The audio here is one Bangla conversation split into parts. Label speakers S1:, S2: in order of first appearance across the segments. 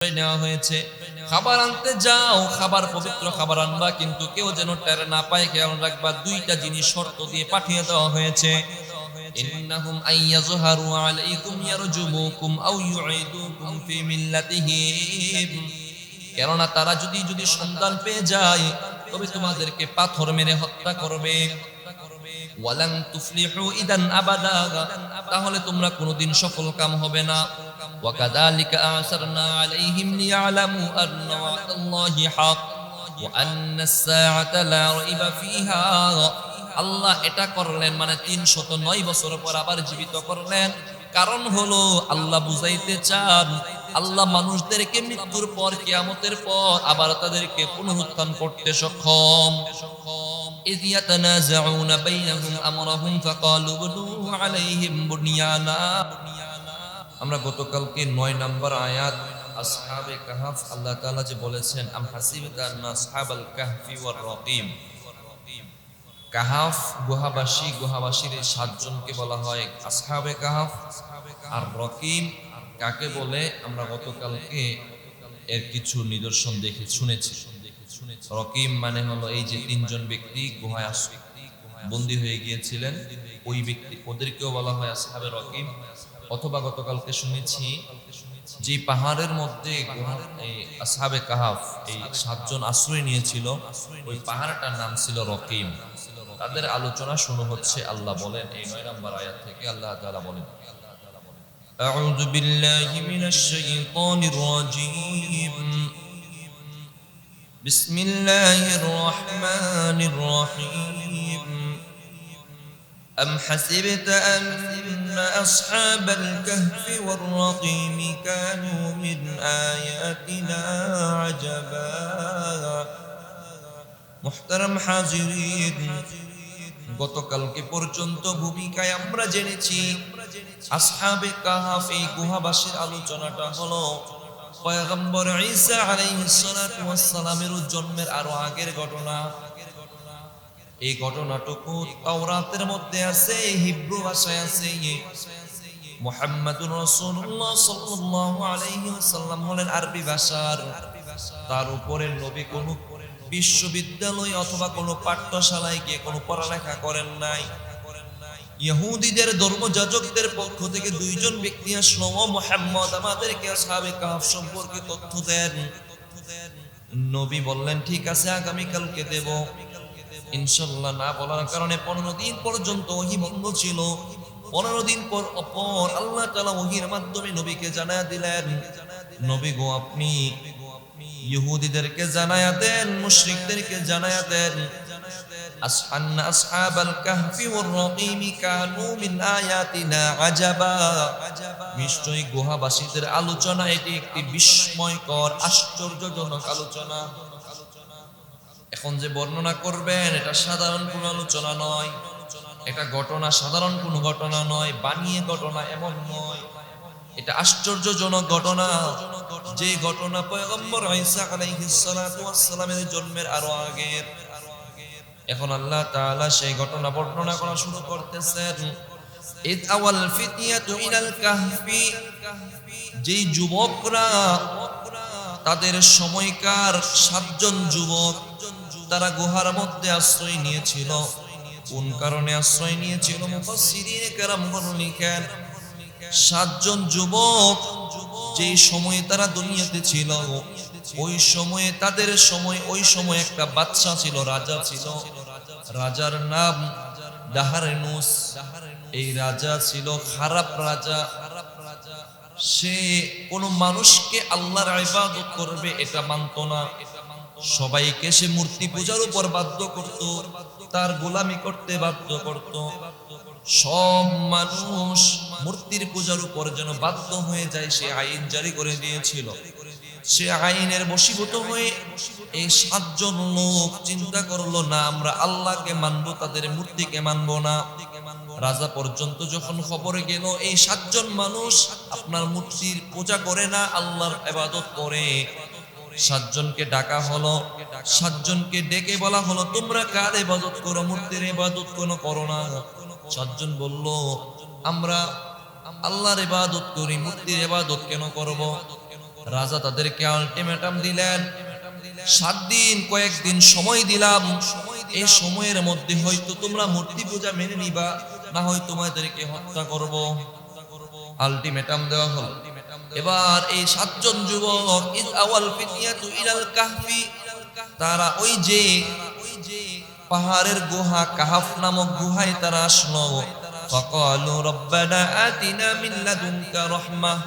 S1: নেওয়া হয়েছে। খাবার আনতে যাও, খাবার পবিত্র খাবার আনবা, কিন্তু কেউ যেন টের না পায় খেয়াল রাখবা। দুইটা জিনিস শর্ত দিয়ে পাঠিয়ে দেওয়া হয়েছে। ইন্নাহুম আইয়াযহারু আলাইকুম ইয়ারজুমুকুম আও ইউঈদুকুম ফি মিল্লাতিহিম। কেননা তারা যদি সন্ধান পেয়ে যায় তবে তোমাদেরকে পাথর মেরে হত্যা করবে। ওয়ালান তুফলিহু ইদান আবাদা, তাহলে তোমরা কোনোদিন সফল কাম হবে না। ওয়াকাযালিকা আ'সারনা আলাইহিম লিয়া'লামু আন্না ওয়া'দাল্লাহি হক ওয়া আন্নাস সাআতা লা রাইবা ফিহা। আল্লাহ এটা করলেন মানে ৩০৯ বছর পর আবার জীবিত করলেন। কারণ হলো আল্লাহ বুঝাইতে চান আল্লাহ মানুষদেরকে মৃত্যুর পর, কিয়ামতের পর আবার তাদেরকে পুনরুত্থান করতে সক্ষম। إذ يتنازعون بينهم أمرهم فقالوا بنوا عليهم بنيانا। আমরা গতকালকে ৯ নম্বর আয়াত আসহাবে কাহফ, আল্লাহ তাআলা যে বলেছেন আম হাসিবাতা আন্না আসহাবাল কাহফি ওয়ার রকিম। কাহফ গুহাবাসীর এই ৭ জনকে বলা হয় আসহাবে কাহফ। আর রকিম কাকে বলে আমরা গতকালকে এর কিছু নিদর্শন দেখে শুনেছি। রকিম মানে হলো এই যে ৩ জন ব্যক্তি গুহায় বন্দী হয়ে গিয়েছিলেন, ওই ব্যক্তি, ওদেরকেও বলা হয় আসহাবে রকিম। অথবা গতকালকে শুনেছি যে পাহাড়ের মধ্যে আসহাবে কাহাফ এই ৭ জন আশ্রয় নিয়েছিল, ওই পাহাড়টার নাম ছিল রকিম। তাদের আলোচনা শুরু হচ্ছে। আল্লাহ বলেন এই ৯ নম্বর আয়াত থেকে, আল্লাহ তাআলা বলেন আউযু বিল্লাহি মিনাশ শাইতানির রাজীম বিসমিল্লাহির রহমানির রহিম أم حسبت أن أصحاب الكهف والرقيم كانوا من آياتنا عجبا। মুহতারাম হাজিরিন, গতকালকে পর্যন্ত ভূমিকায় আমরা জেনেছি আসহাবে কাহফ এই গুহাবাসীর আলোচনাটা হলো পয়গম্বর ঈসা আলাইহিস সালাতু ওয়াস সালামের জন্মের আরো আগের ঘটনা। এই ঘটনাটুকু তাওরাতের মধ্যে আছে, হিব্রু ভাষায় আছে। মুহাম্মাদুর রাসূলুল্লাহ সাল্লাল্লাহু আলাইহি ওয়াসাল্লাম হলেন আরবি ভাষার। তার উপরে নবী কোনো বিশ্ববিদ্যালয় অথবা কোনো পাঠশালায় গিয়ে কোনো পড়ালেখা করেন নাই। ইহুদিদের ধর্মযাজকদের পক্ষ থেকে ২ জন ব্যক্তি আসলো, ও মুহাম্মদ আমাদেরকে আসহাবে কাহফ সম্পর্কে তথ্য দেন। নবী বললেন ঠিক আছে, আগামী কালকে দেব ইনশাআল্লাহ। না বলার কারণে ১৫ দিন পর্যন্ত ওহী বন্ধ ছিল। ১৫ দিন পর আল্লাহ তাআলা ওহীর মাধ্যমে নবীকে জানায়া দিলেন, নবী গো আপনি ইহুদিদেরকে জানায়া দেন, মুশরিকদেরকে জানায়া দেন আসহাবাল কাহফি ওয়ার রকিম কানু মিন আয়াতিনা আজাবা। নিশ্চয়ই গুহাবাসীদের আলোচনা এটি একটি বিস্ময়কর আশ্চর্যজনক আলোচনা। এখন যে বর্ণনা করবেন এটা সাধারণ কোনো আলোচনা নয়, এটা ঘটনা সাধারণ কোনো ঘটনা নয়, বানিয়ে ঘটনা এমন নয়, এটা আশ্চর্যজনক ঘটনা। যে ঘটনা পয়গম্বর ঈসা আলাইহিস সালাতু ওয়াস সালামের জন্মের আরো আগের। এখন আল্লাহ তাআলা সেই ঘটনা বর্ণনা করা শুরু করতেছেন। ইদ আওয়াল ফিতয়াতু ইলাল কাহফি, যেই যুবকরা তাদের সময়কার ৭ জন যুবক তারা গুহার মধ্যে আশ্রয় নিয়েছিল। কোন কারণে আশ্রয় নিয়েছিল মুফাসসিরিনে কেরামগণ লিখেন ৭ জন যুবক যেই সময়ে তারা দুনিয়াতে ছিল, ওই সময়ে তাদের ওই সময় একটা বাদশা ছিল, রাজা ছিল। রাজার নাম দাহারেনুস। এই রাজা ছিল খারাপ রাজা। সে কোন মানুষকে আল্লাহর ইবাদত করবে এটা মানত না। সবাইকে সে মূর্তি পূজার উপর বাধ্য করত, তার গোলামি করতে বাধ্য করত। সব মানুষ মূর্তির পূজার উপর যেন বাধ্য হয়ে যায় সে আইন জারি করে দিয়েছিল। সে আইনের বশীভূত হয়ে এই ৭ জন লোক চিন্তা করলো, না আমরা আল্লাহকে মানবো, তাদের মূর্তিকে মানবো না। রাজা পর্যন্ত যখন খবরে গেল এই ৭ জন মানুষ আপনার মূর্তির পূজা করে না, আল্লাহর ইবাদত করে, ৭ জনকে ডাকা হলো। ৭ জনকে ডেকে বলা হলো তোমরা কার ইবাদত করো, মূর্তির ইবাদত কোনো করো না। ৭ জন বলল আমরা আল্লাহর ইবাদত করি, মূর্তির ইবাদত কেন করব? রাজা তাদেরকে আলটিমেটাম দিলেন, 7 দিন কয়েকদিন সময় দিলাম, এই সময়ের মধ্যে হয়তো তোমরা মূর্তি পূজা মেনে নিবা, না হয় তোমাদেরকে হত্যা করব। আলটিমেটাম দেওয়া হলো। এবার এই 7 জন যুবক ইজ আওয়াল ফিতিয়াতু ইলাল কাহফি, তারা ওই যে পাহাড়ের গুহা কাহাফ নামক গুহায় তারা আসলো। ফাকালু রব্বানা আতিনা মিন লাদুনকা রাহমাহ,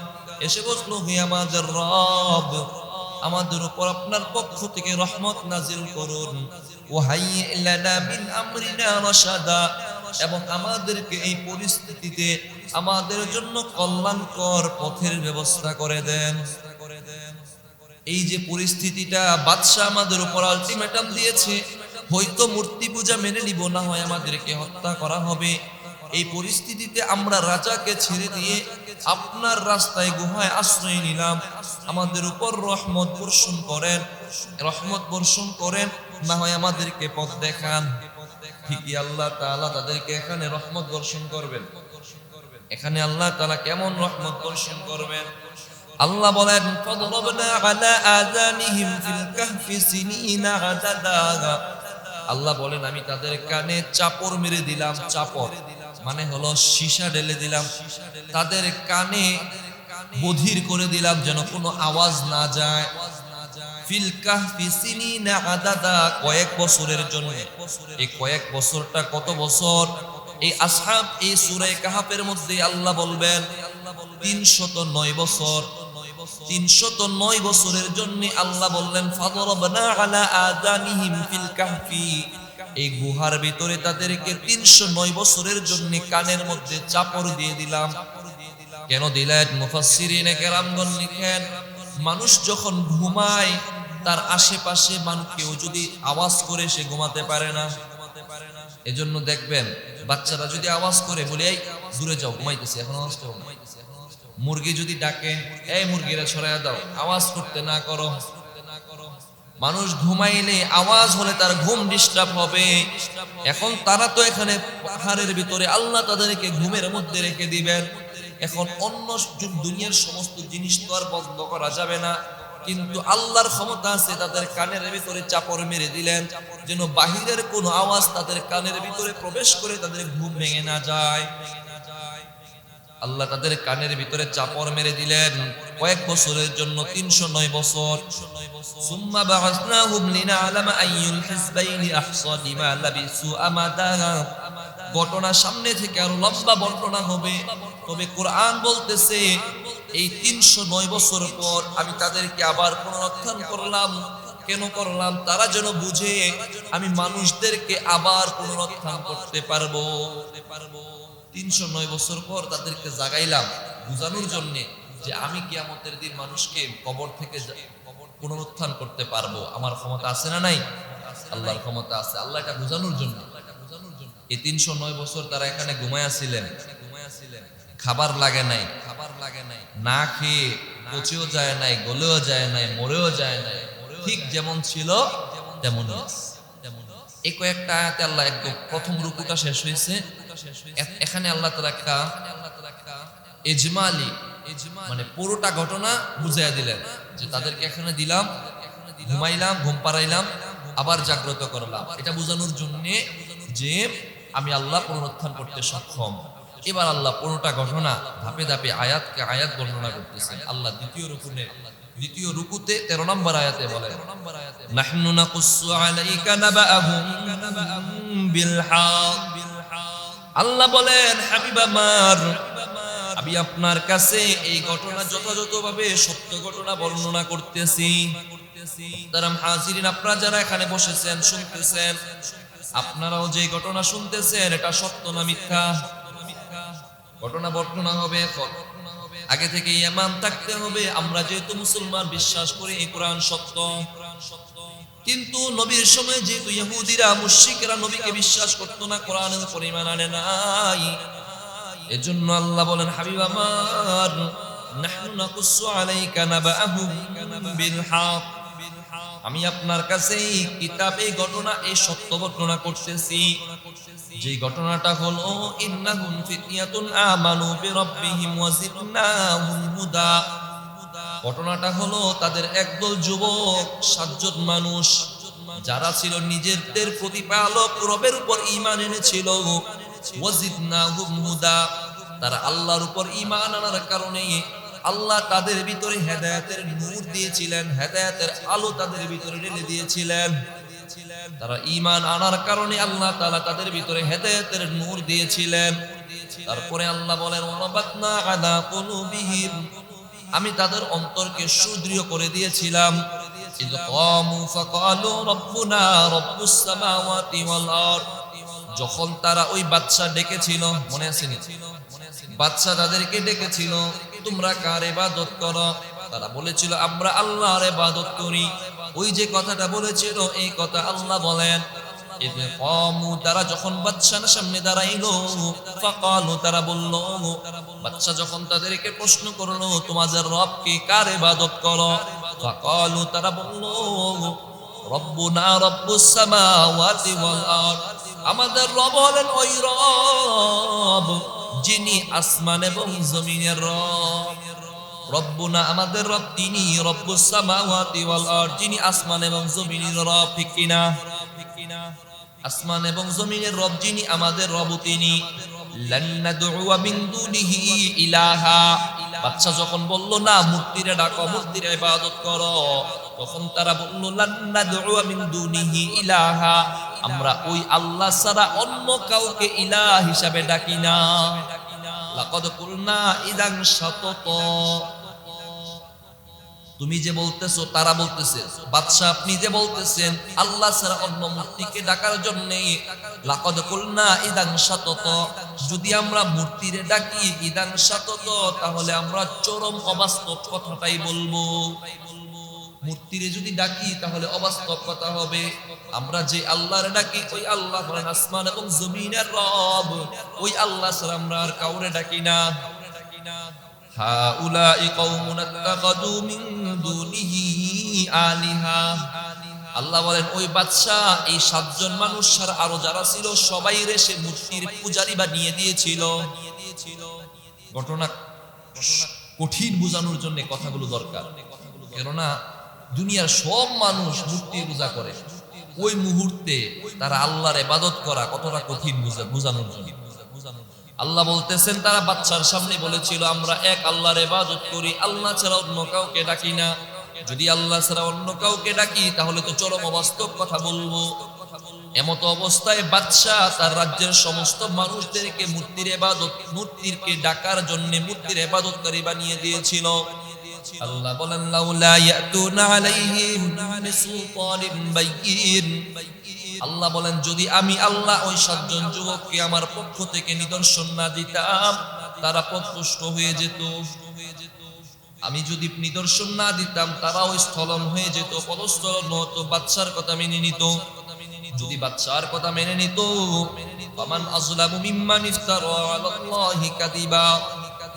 S1: এসে বসলো, হে আমাদের রব, আমাদের উপর আপনার পক্ষ থেকে রহমত নাজিল করুন। ওয়াহাইয়্যি লানা মিন আমরিনা রাশাদা, এবং আমাদেরকে এই পরিস্থিতিতে আমাদের জন্য কল্যাণকর পথের ব্যবস্থা করে দেন। এই যে পরিস্থিতিটা, বাদশা আমাদের উপর আলটিমেটাম দিয়েছে, হয়তো মূর্তি পূজা মেনে নিব, না হয় আমাদেরকে হত্যা করা হবে। এই পরিস্থিতিতে আমরা রাজাকে ছেড়ে দিয়ে আপনার রাস্তায় গুহায় আশ্রয় নিলাম, আমাদের উপর রহমত বর্ষণ করেন, রহমত বর্ষণ করেন, না হয় আমাদেরকে পথ দেখান। ঠিকই আল্লাহ তাআলা তাদেরকে এখানে রহমত বর্ষণ করবেন। এখানে আল্লাহ তাআলা কেমন রহমত বর্ষণ করবেন? আল্লাহ বলেন, ফাদরাবনা আলা আযানিহিম ফিল কাহফি সিনিনা আদাদা। আল্লাহ বলেন, আমি তাদের কানে চাপড় মেরে দিলাম। চাপড় মানে হলো সীসা ঢেলে দিলাম, তাদের কানে বধির করে দিলাম, যেন কোনো আওয়াজ না যায়। ফিল কাহফি সিনিনা আদাদা, কয়েক বছরের জন্য। এই কয়েক বছরটা কত বছর? এই আসহাব এই সূরা কাহফের মধ্যে আল্লাহ বলবেন 309 বছর। 309 বছরের জন্য আল্লাহ বললেন, ফাদরাবনা আলা আযানিহিম ফিল কাহফি, এই গুহার ভিতরে তাদেরকে 309 বছরের জন্য কানের মধ্যে চাপড় দিয়ে দিলাম। কেন দিলেন? মুফাসসিরিনে কেরামগণ লিখেন, মানুষ যখন ঘুমায় তার আশেপাশে কেউ যদি আওয়াজ করে সে ঘুমাতে পারে না। এজন্য দেখবেন বাচ্চারা যদি আওয়াজ করে, বলে এই দূরে যাও, ঘুমাইতেছে, এখন আওয়াজ করো না। মুরগি যদি ডাকে, এই মুরগিরা ছড়াইয়া দাও, আওয়াজ করতে না করো। মানুষ ঘুমাইলে আওয়াজ হলে তার ঘুম ডিস্টার্ব হবে। এখন তারা তো এখানে পাহাড়ের ভিতরে, আল্লাহ তাদেরকে ঘুমের মধ্যে রেখে দিবেন। এখন অন্য দুনিয়ার সমস্ত জিনিস তো আর বন্ধ করা যাবে না, কিন্তু আল্লাহর ক্ষমতা আছে, তাদের কানের ভিতরে চাপড় মেরে দিলেন, যেন বাহিরের কোনো আওয়াজ তাদের কানের ভিতরে প্রবেশ করে তাদের ঘুম ভেঙে না যায়। আল্লাহ তাদের কানের ভিতরে চাপড় মেরে দিলেন কয়েক বছরের জন্য, 309 বছর। সুম্মা বা'আসনাহুম লিনা'লামা আইয়ুল হিজবাইনি আহসা লিমা লাবিসু আমাদা। ঘটনা সামনে থেকে আরো লম্বা বর্ণনা হবে, তবে কোরআন বলতেছে এই 309 বছর পর আমি তাদেরকে আবার পুনরুত্থান করলাম। কেন করলাম? তারা যেন বুঝে আমি মানুষদেরকে আবার পুনরুত্থান করতে পারবো। 309 বছর পর তাদেরকে জাগাইলাম বুঝানোর জন্য যে আমি কিয়ামতের দিন মানুষকে কবর থেকে পুনরুত্থান করতে পারবো। আমার ক্ষমতা আছে না নাই? আল্লাহর ক্ষমতা আছে। আল্লাহ এটা বুঝানোর জন্য এই 309 বছর তারা এখানে ঘুমাইয়াছিলেন, খাবার লাগে নাই, না খেয়ে পচেও যায় নাই, গলেও যায় নাই, মরেও যায় নাই, ঠিক যেমন ছিল তেমনই আছে। এই কয়েকটা আয়াতে আল্লাহ একদম প্রথম রুকুটা শেষ হয়েছে, এখানে আল্লাহ তাআলা একটা ইজমালি মানে পুরোটা ঘটনা বুঝাইয়া দিলেন যে তাদেরকে এখানে দিলাম, ঘুমাইলাম, ঘুম পাড়াইলাম, আবার জাগ্রত করলাম, এটা বোঝানোর জন্য যে আমি আল্লাহ পুনরুত্থান করতে সক্ষম। এবার আল্লাহ পুরোটা ঘটনা ধাপে ধাপে আয়াতকে আয়াত বর্ণনা করতেছেন। আল্লাহ দ্বিতীয় রুকুতে 13 নম্বর আয়াতে বলেন, নাহনু নাকুসু আলাইকা নাবাআহুম বিল হক। আল্লাহ বলেন, হাবিব আমার, আমি আপনার কাছে এই ঘটনা যথাযথভাবে সত্য ঘটনা বর্ণনা করতেছি। মুহতারাম হাজিরিন, আপনারা যারা এখানে বসেছেন শুনতেছেন, আপনারাও যে ঘটনা শুনতেছেন এটা সত্য না মিথ্যা? ঘটনা বর্ণনা হবে। এখন আগে থেকে ঈমান থাকতে হবে। আমরা যেহেতু মুসলমান, বিশ্বাস করি এই কোরআন সত্য, কিন্তু নবীর সময় যেহেতু ইহুদিরা মুশরিকরা নবীকে বিশ্বাস করতো না, কোরআনের উপর ঈমান আনে নাই, এজন্য আল্লাহ বলেন, হাবিব আমার, নাহনু নাকুসু আলাইকা নাবাআহুম বিল হক, আমি আপনার কাছে এই কিতাবে ঘটনা, এই সত্য ঘটনা করতেছি। যে ঘটনাটা হলো, ইন্নাহুম ফিতয়াতুন আমানু বিরাব্বিহিম ওয়া জিদনাহুম হুদা। ঘটনাটা হলো তাদের একদল যুবক, 7 জন মানুষ যারা ছিল নিজেদের প্রতিপালক রবের উপর ঈমান এনেছিল। ওয়াজিদনাহুম হুদা, তারা আল্লাহর উপর ঈমান আনার কারণে আল্লাহ তাদের ভিতরে হেদায়েতের নূর দিয়েছিলেন, হেদায়েতের আলো তাদের ভিতরে ঢেলে দিয়েছিলেন। তারা ঈমান আনার কারণে আল্লাহ তাআলা তাদের ভিতরে হেদায়েতের নূর দিয়েছিলেন। তারপরে আল্লাহ বলেন ওয়ারাবাতনা আলা কুলুবিহিম, আমি তাদের অন্তরকে সুদৃঢ় করে দিয়েছিলাম। ইয ক্বামু ফাকালু রব্বুনা রব্বুস সামাওয়াতি ওয়াল আরদ, যখন তারা ওই বাদশা ডেকেছিল, মনে আছে নি? বাদশা তাদেরকে ডেকেছিল তোমরা কার ইবাদত করো, তারা বলেছিল আমরা আল্লাহর ইবাদত করি। ওই যে কথাটা বলেছিল এই কথা আল্লাহ বলেন ইয ক্বামু, তারা যখন বাদশার সামনে দাঁড়াইলো, ফাকালু, তারা বলল, বাদশা যখন তাদেরকে প্রশ্ন করলো তোমাদের রব কি, কার ইবাদত করো, ফাকালু, তারা বলল রব্বুনা রব্বুস সামাওয়াতি ওয়াল আরদ, আমাদের রব হলেন ওই রব যিনি আসমান এবং জমিনের রব। রব্বুনা, আমাদের রব তিনি, রব্বুস সামাওয়াতি ওয়াল আরদ, যিনি আসমান এবং জমিনের রব। ঠিক কিনা? আসমান এবং জমিনের রব যিনি, আমাদের রব তিনি। লান নাদউয়া মিন দুনিহি ইলাহা, বাদশা যখন বলল না মূর্তিরে ডাকো, মূর্তির ইবাদত করো, তখন তারা বলল লান নাদউয়া মিন দুনিহি ইলাহা, আমরা ওই আল্লাহ ছাড়া অন্য কাউকে ইলাহ হিসাবে ডাকি না। লাকাদ কুলনা ইদান শাতাতা, তুমি যে বলতেছো, তারা বলতেছে বাদশা আপনি যে বলতেছেন আল্লাহ ছাড়া অন্য মূর্তিকে ডাকার জন্য, লাকাদ কুলনা ইদান শাতাতা, যদি আমরা মূর্তিরে ডাকি ইদান শাতাতা, তাহলে আমরা চরম অবাস্তব কথাটাই বলবো। মূর্তিরে যদি ডাকি তাহলে অবাস্তব কথা হবে। আমরা যে আল্লাহরে ডাকি ওই আল্লাহ হলেন আসমান এবং জমিনের রব, ওই আল্লাহ ছাড়া আমরা আর কাউরে ডাকি না। হাউলাই কওমুন আত্তাখাযু মিন দুনিহি আলিহা, আল্লাহ বলেন ওই বাদশা এই 7 জন মানুষ ছাড়া আরো যারা ছিল সবাই রে সে মূর্তির পূজারী বানিয়ে দিয়েছিল। ঘটনা কঠিন বোঝানোর জন্য কথাগুলো দরকার, কেননা দুনিয়ার সব মানুষ মূর্তি পূজা করে, ওই মুহূর্তে তারা আল্লাহর ইবাদত করা কতটা কঠিন বোঝানোর জন্য। আল্লাহ বলতেছেন তারা বাদশার সামনে বলেছিল আমরা এক আল্লাহর ইবাদত করি, আল্লাহ ছাড়া অন্য কাউকে ডাকি না। যদি আল্লাহ ছাড়া অন্য কাউকে ডাকি তাহলে তো চরম অবাস্তব কথা বলবো। এমত অবস্থায় বাদশা তার রাজ্যের সমস্ত মানুষদেরকে মূর্তির ইবাদত, মূর্তিকে ডাকার জন্য মূর্তির ইবাদতকারী বানিয়ে দিয়েছিল। আল্লাহ বলেন লাউলা ইয়াতুনা আলাইহিম বিসুলতানিন বাইয়িন, আল্লাহ বলেন যদি আমি আল্লাহ ওই 7 জন যুবককে আমার পক্ষ থেকে নিদর্শন না দিতাম তারা পথভ্রষ্ট হয়ে যেত। আমি যদি নিদর্শন না দিতাম তারা ওই স্থলন হয়ে যেত, পদস্থলন হতো, বাদশার কথা মেনে নিত। যদি বাদশার কথা মেনে নিত, ফামান আযলামু মিম্মান ইফতারা আলাল্লাহি কাযিবা,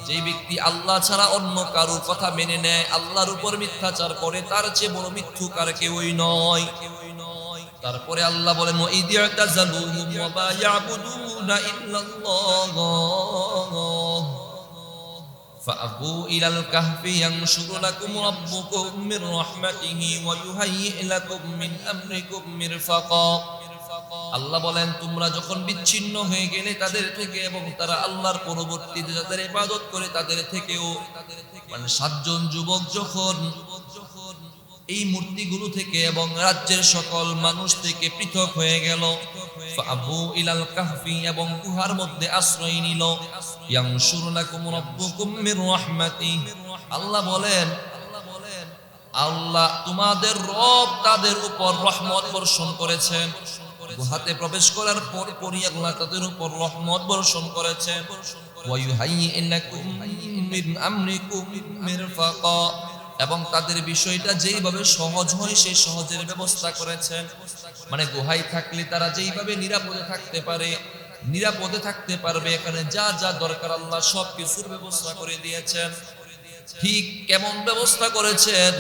S1: যে ব্যক্তি আল্লাহ ছাড়া অন্য কারো কথা মেনে নেয়, আল্লাহর উপর মিথ্যাচার করে, তার চেয়ে বড় মিথ্যুকার কেউই নয়। তারপরে আল্লাহ বলেন ওয়াইদিয়াতাযালুহুম ওয়া মা ইয়াবুদুনা ইল্লাল্লাহ ফাআবু ইলাল কাহফি ইয়ানশুরু লাকুম রাব্বুকুম মির রাহমাতিহি ওয়া ইউহাইয়্যি লাকুম মিন আমরিকুম মিরফাকা। আল্লাহ বলেন তোমরা যখন বিচ্ছিন্ন হয়ে গেলে তাদের থেকে এবং তারা আল্লাহর পরবর্তীতে যাদের ইবাদত করে তাদের থেকেও, মানে 7 জন যুবক যখন এই মূর্তিগুলো থেকে এবং রাজ্যের সকল মানুষ থেকে পৃথক হয়ে গেল, ফাআবু ইলাল কাহফি, এবং গুহার মধ্যে আশ্রয় নিল, ইয়ানশুরু লাকুম রাব্বুকুম মির রাহমাতিহি, আল্লাহ বলেন আল্লাহ তোমাদের রব তাদের উপর রহমত বর্ষণ করেছেন। গুহাতে প্রবেশ করার পরই আল্লাহ তাদের উপর রহমত বর্ষণ করেছেন। ওয়া ইউহাইয়্যি লাকুম মিন আমরিকুম মিরফাকা, এবং তাদের বিষয়টা যেইভাবে সহজ হয় সেই সহজের ব্যবস্থা করেছেন। মানে গুহায় থাকলে তারা যেইভাবে নিরাপদে থাকতে পারে, নিরাপদে থাকতে পারবে, এখানে যা যা দরকার আল্লাহ সব কিছুর ব্যবস্থা করে দিয়েছেন। ঠিক কেমন ব্যবস্থা করেছেন,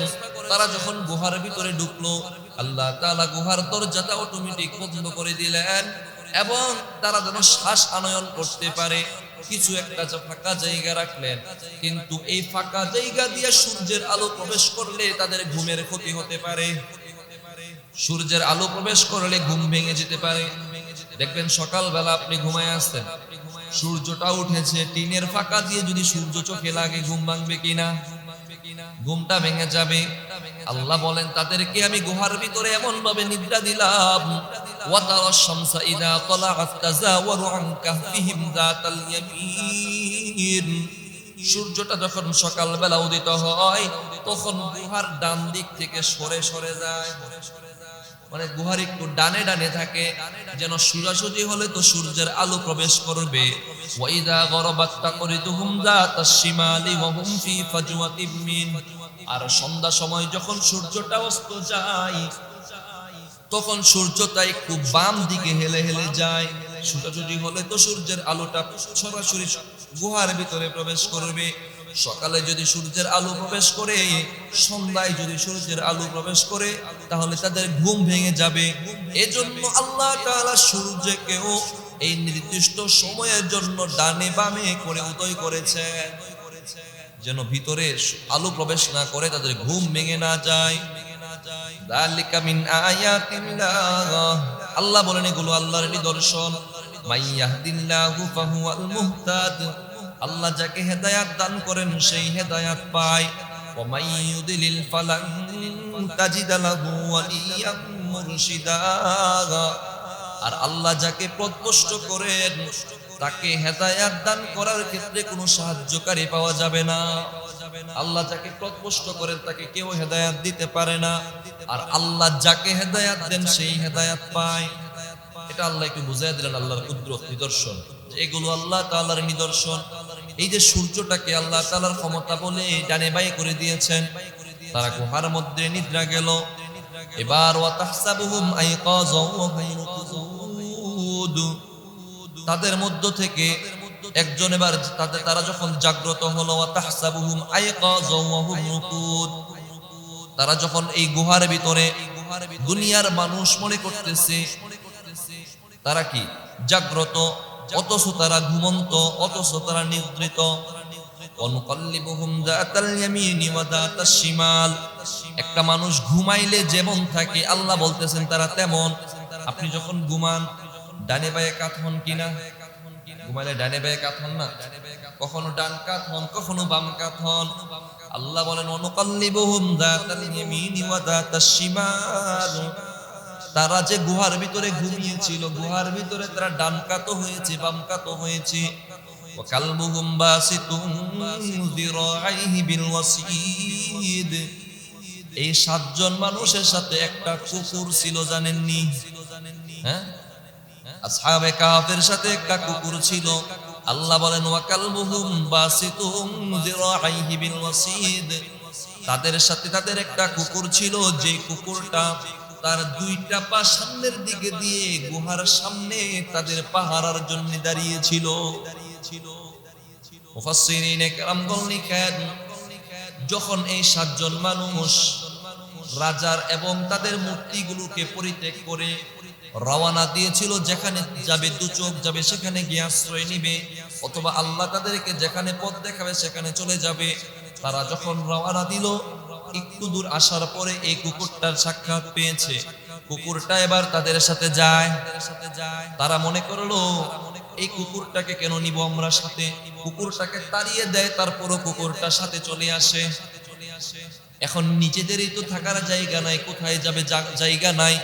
S1: তারা যখন গুহার ভিতরে ঢুকলো আল্লাহ তাআলা গুহার দরজাটা অটোমেটিক বন্ধ করে দিলেন এবং তারা যেন শ্বাস আনয়ন করতে পারে। কিছু একটা ফাঁকা জায়গা রাখলেন, কিন্তু এই ফাঁকা জায়গা দিয়ে সূর্যের আলো প্রবেশ করলে তাদের ঘুমের ক্ষতি হতে পারে। সূর্যের আলো প্রবেশ করলে ঘুম ভেঙে যেতে পারে। দেখবেন সকালবেলা আপনি ঘুমায় আসছেন, সূর্যটা উঠেছে, টিনের ফাঁকা দিয়ে যদি সূর্য চোখে লাগে ঘুম ভাঙবে কিনা? ঘুমটা ভেঙে যাবে। আল্লাহ বলেন তাদেরকে আমি গুহার ভিতরে এমন ভাবে নিদ্রা দিলাম, ওয়াতারাশ শামসা ইযা তালাআত তাযাওয়ারু আন কাহফিহিম যাতাল ইয়ামিন। সূর্যটা যখন সকালবেলা উদিত হয় তখন গুহার ডান দিক থেকে সরে সরে যায়, মানে গুহার একটু ডানে ডানে থাকে, যেন সোজাসুজি হলে তো সূর্যের আলো প্রবেশ করবে। ওয়াইদা গরাবাত তাকরিদুহুম যাতাশ শিমালি ওয়া হুম ফি ফাজওয়াতিম মিন। আর সন্ধ্যা সময় যখন সূর্যটা অস্ত যায় তখন সূর্যটা একটু বাম দিকে হেলে হেলে যায়। সোজাসুজি হলে তো সূর্যের আলোটা সরাসরি গুহার ভিতরে প্রবেশ করবে। সকালে যদি সূর্যের আলো প্রবেশ করে, সন্ধ্যায় যদি সূর্যের আলো প্রবেশ করে, তাহলে তাদের ঘুম ভেঙে যাবে। এজন্য আল্লাহ তাআলা সূর্যকেও এই নির্দিষ্ট সময়ের জন্য ডানে বামে করে উদয় করেছে, যেন ভিতরে আলো প্রবেশ না করে তাদের ঘুম ভেঙে না যায়। যালিকা মিন আয়াতিল্লাহ, আল্লাহ বলেন এগুলো আল্লাহর নিদর্শন। মাইয়াহদিল্লাহু ফাহুয়াল মুহতাদ, আল্লাহ যাকে হেদায়াত দান করেন সেই হেদায়াত পায়। ওয়া মাইয়ুদলিল ফালান তাজিদা লাহু ওয়ালিয়াম মুরশিদা, আর আল্লাহ যাকে পথভ্রষ্ট করেন তাকে হেদায়াত দান করার ক্ষেত্রে কোনো সাহায্যকারী পাওয়া যাবে না। আল্লাহ যাকে পথভ্রষ্ট করেন তাকে কেউ হেদায়াত দিতে পারে না, আর আল্লাহ যাকে হেদায়াত দেন সেই হেদায়াত পায়। এটা আল্লাহ একটু বুঝাই দিলেন আল্লাহর কুদরত নিদর্শন, এগুলো আল্লাহ তাআলার নিদর্শন। এই যে সূর্যটাকে আল্লাহ তাআলার ক্ষমতা বলে ডানে বাঁয়ে করে দিয়েছেন। তারা গুহার মধ্যে নিদ্রা গেল। এবার ওয়া তাহসাবুহুম আইকাযা ওয়া হুম রুকুদ, তাদের মধ্য থেকে একজন এবার তারা যখন জাগ্রত হলো, ওয়া তাহসাবুহুম আইকাযা ওয়া হুম রুকুদ, তারা যখন এই গুহার ভিতরে, দুনিয়ার মানুষ মনে করতেছে তারা কি জাগ্রত, অথচ তারা ঘুমন্ত, অথচ তারা নিদ্রিত। অনুকাল্লিবুহুম যাতাল ইয়ামিনি ওয়া যাতাশ শিমাল, একটা মানুষ ঘুমাইলে যেমন থাকে আল্লাহ বলতেছেন তারা তেমন। আপনি যখন ঘুমান ডানে বাঁয়ে কাত হন কিনা? ঘুমাইলে ডানে বাঁয়ে কাত হন না? কখনো ডান কাত হন, কখনো বাম কাত হন। আল্লাহ বলেন অনুকাল্লিবুহুম যাতাল ইয়ামিনি ওয়া যাতাশ শিমাল, তারা যে গুহার ভিতরে ঘুমিয়েছিল, গুহার ভিতরে তারা ডান কাত হয়েছে, বাম কাত হয়েছে। ওয়া কালবুহুম বাসিতুম যিরাইহি বিল ওয়াসিদ, এই 7 জন মানুষের সাথে একটা কুকুর ছিল, জানেননি? হ্যাঁ, আসহাবে কাহফের সাথে একটা কুকুর ছিল। আল্লাহ বলেন ওয়া কালবুহুম বাসিতুম যিরাইহি বিল ওয়াসিদ, তাদের সাথে তাদের একটা কুকুর ছিল, যে কুকুরটা তার 2টা পা সামনের দিকে দিয়ে গুহার সামনে তাদের পাহারার জন্য দাঁড়িয়েছিল। মুফাসসিরিনে কেরামগণ লিখেন, যখন এই 7 জন মানুষ রাজার এবং তাদের মূর্তিগুলোকে পরিত্যাগ করে রওনা দিয়েছিল, যেখানে যাবে, 2 চোখ যাবে সেখানে গিয়ে আশ্রয় নিবে, অথবা আল্লাহ তাদেরকে যেখানে পথ দেখাবে সেখানে চলে যাবে, তারা যখন রওনা দিল, একটু দূর আসার পরে এই কুকুরটার সাক্ষাৎ পেয়েছে। কুকুরটা এবার তাদের সাথে যায়। তারা মনে করলো এই কুকুরটাকে কেন নিব আমরা সাথে? কুকুরটাকে তাড়িয়ে দেয়, তারপরও কুকুরটার সাথে চলে আসে। এখন নিজেদেরই তো থাকার জায়গা নাই, কোথায় যাবে জায়গা নাই,